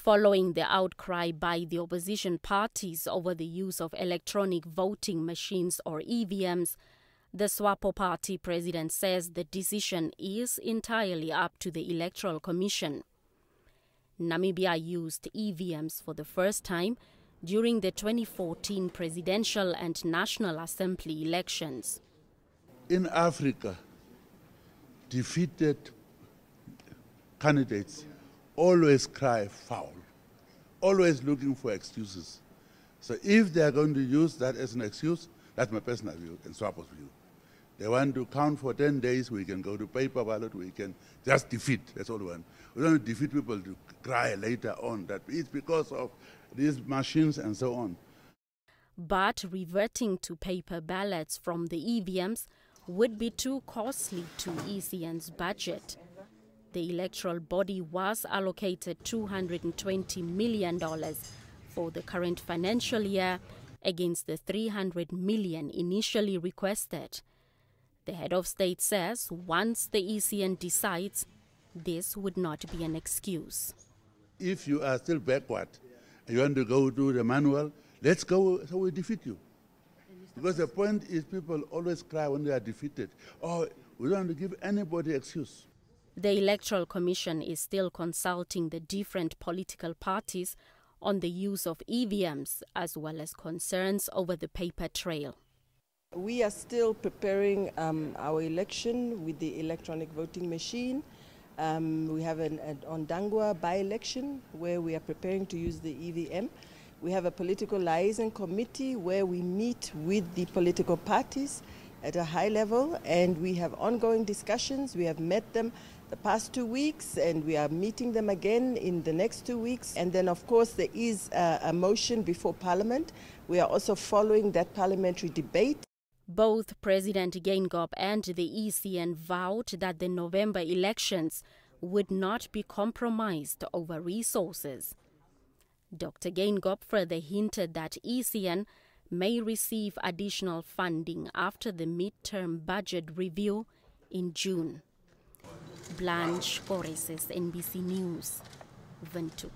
Following the outcry by the opposition parties over the use of electronic voting machines or EVMs, the SWAPO party president says the decision is entirely up to the Electoral Commission. Namibia used EVMs for the first time during the 2014 presidential and National Assembly elections. In Africa, defeated candidates always cry foul, always looking for excuses. So if they are going to use that as an excuse, that's my personal view and SWAPO's view. They want to count for 10 days, we can go to paper ballot, we can just defeat, that's all we want. We don't want to defeat people to cry later on that it's because of these machines and so on. But reverting to paper ballots from the EVMs would be too costly to ECN's budget. The electoral body was allocated $220 million for the current financial year against the $300 million initially requested. The head of state says once the ECN decides, this would not be an excuse. If you are still backward and you want to go do the manual, let's go so we defeat you. Because the point is people always cry when they are defeated. Oh, we don't want to give anybody excuse. The Electoral Commission is still consulting the different political parties on the use of EVMs as well as concerns over the paper trail. We are still preparing our election with the electronic voting machine. We have an Ondangwa by-election where we are preparing to use the EVM. We have a political liaison committee where we meet with the political parties at a high level, and we have ongoing discussions. We have met them the past 2 weeks, and we are meeting them again in the next 2 weeks. And then, of course, there is a motion before Parliament. We are also following that parliamentary debate. Both President Geingob and the ECN vowed that the November elections would not be compromised over resources. Dr. Geingob further hinted that ECN may receive additional funding after the mid-term budget review in June. Blanche Koreses, NBC News, Windhoek.